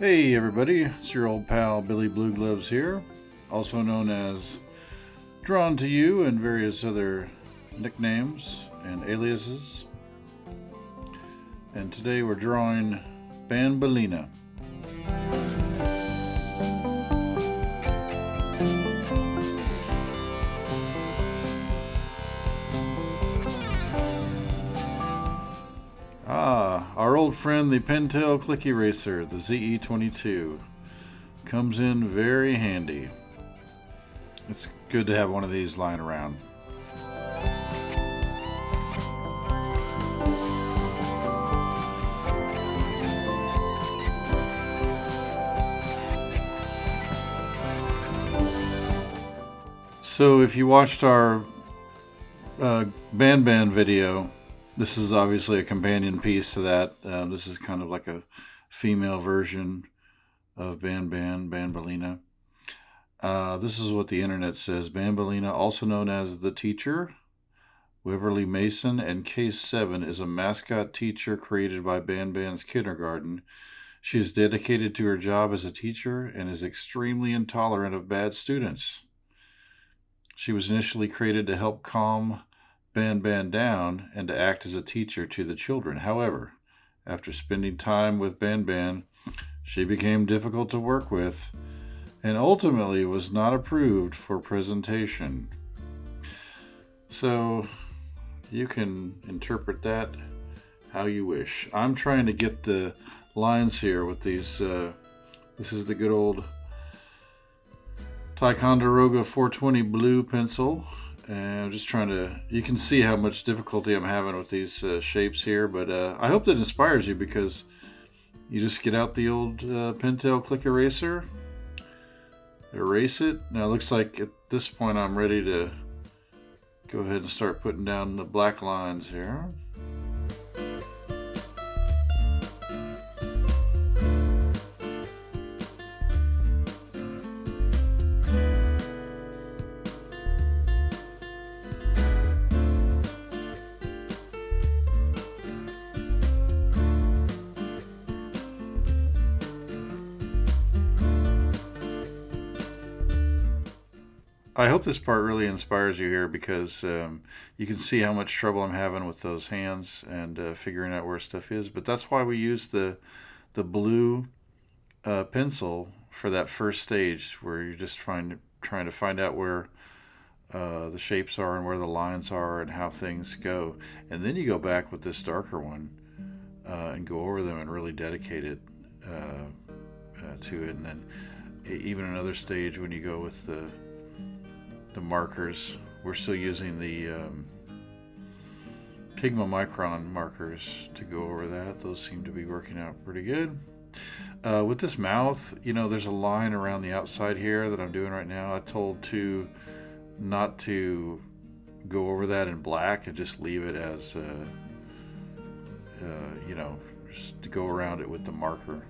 Hey everybody, it's your old pal Billy Blue Gloves here, also known as Drawn2U and various other nicknames and aliases. And today we're drawing Banbaleena. Our old friend the Pintail Click Eraser, the ZE22, comes in very handy. It's good to have one of these lying around. So if you watched our Banban video, this is obviously a companion piece to that. This is kind of like a female version of Banbaleena. This is what the internet says. Banbaleena, also known as the Teacher, Waverly Mason, and Case 7, is a mascot teacher created by Banban's kindergarten. She is dedicated to her job as a teacher and is extremely intolerant of bad students. She was initially created to help calm Banban down and to act as a teacher to the children. However, after spending time with Banban, she became difficult to work with and ultimately was not approved for presentation. So you can interpret that how you wish. I'm trying to get the lines here with these. This is the good old Ticonderoga 420 blue pencil. And I'm just trying to, you can see how much difficulty I'm having with these shapes here, but I hope that inspires you, because you just get out the old Pintail Click Eraser, erase it. Now it looks like at this point I'm ready to go ahead and start putting down the black lines here. I hope this part really inspires you here, because you can see how much trouble I'm having with those hands and figuring out where stuff is. But that's why we use the blue pencil for that first stage, where you're just trying to find out where the shapes are and where the lines are and how things go. And then you go back with this darker one and go over them and really dedicate it to it. And then even another stage when you go with the markers, we're still using the Pigma Micron markers to go over that. Those seem to be working out pretty good. With this mouth, there's a line around the outside here that I'm doing right now. I told to not to go over that in black and just leave it as just to go around it with the marker,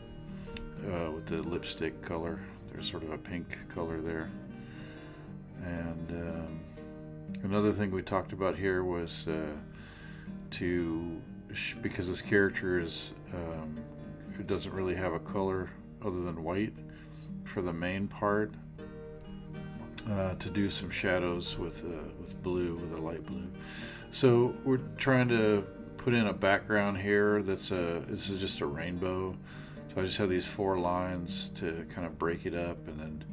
with the lipstick color. There's sort of a pink color there. And another thing we talked about here was because this character it doesn't really have a color other than white for the main part, to do some shadows with blue, with a light blue. So we're trying to put in a background here this is just a rainbow. So I just have these 4 lines to kind of break it up, and then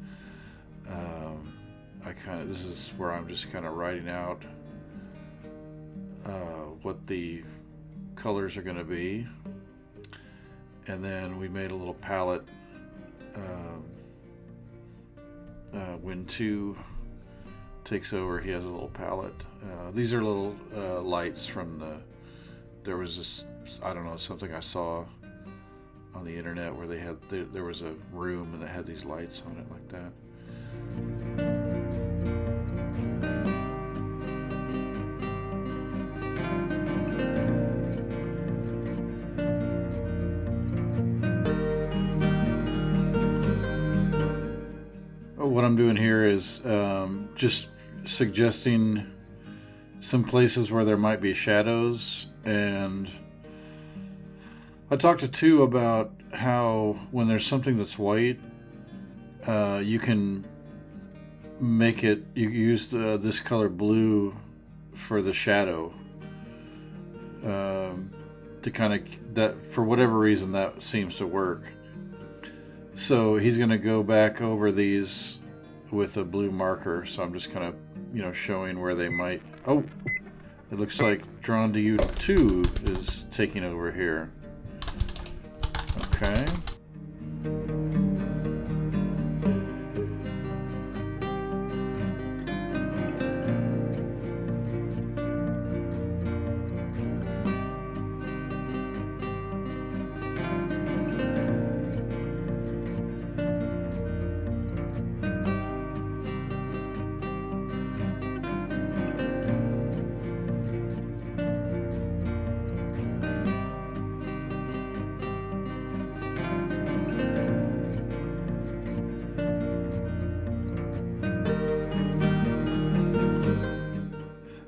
this is where I'm just kind of writing out what the colors are going to be. And then we made a little palette when 2 takes over. He has a little palette. These are little lights from there was this, I don't know, something I saw on the internet where there was a room and it had these lights on it like that. What I'm doing here is just suggesting some places where there might be shadows, and I talked to two about how when there's something that's white, you can make it, you use this color blue for the shadow, to kind of, that for whatever reason that seems to work. So he's going to go back over these with a blue marker. So I'm just kind of, showing where they might. Oh, it looks like DRAWN2U2 is taking over here. Okay.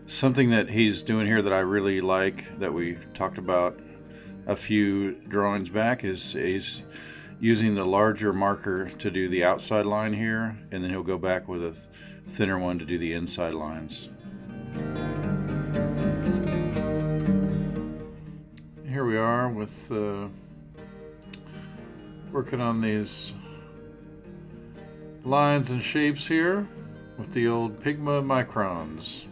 Something that he's doing here that I really like, that we talked about a few drawings back, is he's using the larger marker to do the outside line here, and then he'll go back with a thinner one to do the inside lines. Here we are with working on these lines and shapes here with the old Pigma microns.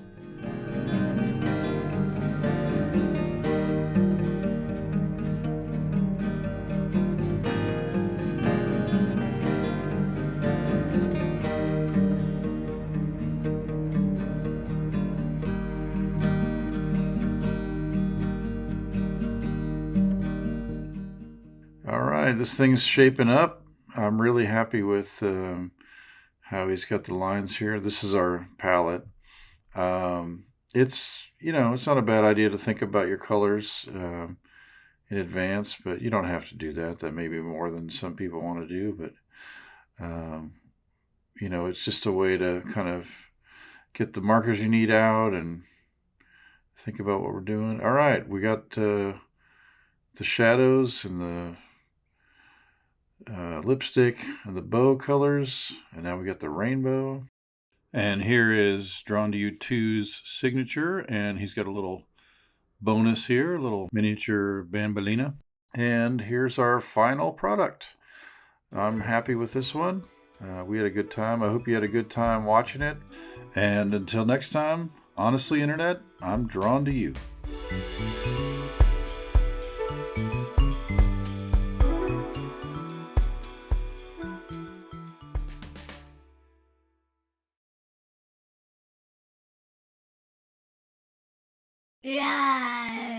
All right, this thing's shaping up. I'm really happy with how he's got the lines here. This is our palette. It's not a bad idea to think about your colors in advance, but you don't have to do that. That may be more than some people want to do, but it's just a way to kind of get the markers you need out and think about what we're doing. All right, we got the shadows and the lipstick and the bow colors, and now we got the rainbow. And here is DRAWN2U2's signature, and he's got a little bonus here, a little miniature Banbaleena. And here's our final product. I'm happy with this one. We had a good time. I hope you had a good time watching it. And until next time, honestly, Internet, I'm drawn to you. Yeah.